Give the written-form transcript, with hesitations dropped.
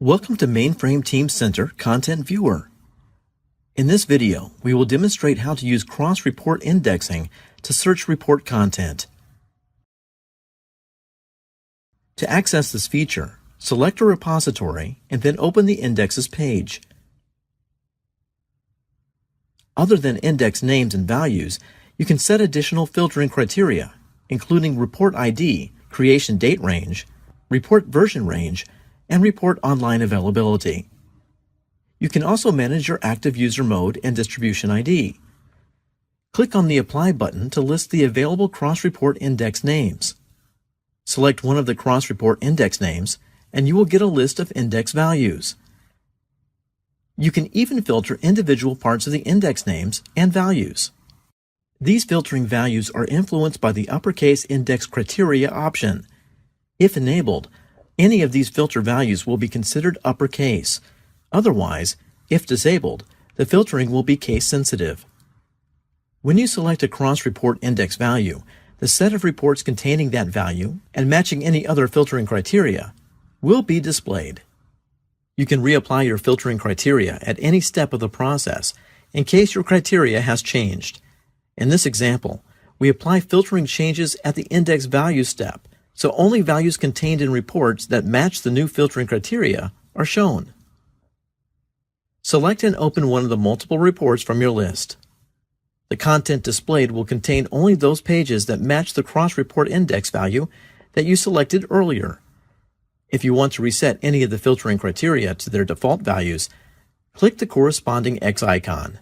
Welcome to Mainframe Team Center Content Viewer. In this video, we will demonstrate how to use cross-report indexing to search report content. To access this feature, select a repository and then open the Indexes page. Other than index names and values, you can set additional filtering criteria, including report ID, creation date range, report version range, and report online availability. You can also manage your active user mode and distribution ID. Click on the Apply button to list the available cross-report index names. Select one of the cross-report index names, and you will get a list of index values. You can even filter individual parts of the index names and values. These filtering values are influenced by the uppercase index criteria option. If enabled, any of these filter values will be considered uppercase. Otherwise, if disabled, the filtering will be case sensitive. When you select a cross-report index value, the set of reports containing that value and matching any other filtering criteria will be displayed. You can reapply your filtering criteria at any step of the process in case your criteria has changed. In this example, we apply filtering changes at the index value step, so only values contained in reports that match the new filtering criteria are shown. Select and open one of the multiple reports from your list. The content displayed will contain only those pages that match the cross-report index value that you selected earlier. If you want to reset any of the filtering criteria to their default values, click the corresponding X icon.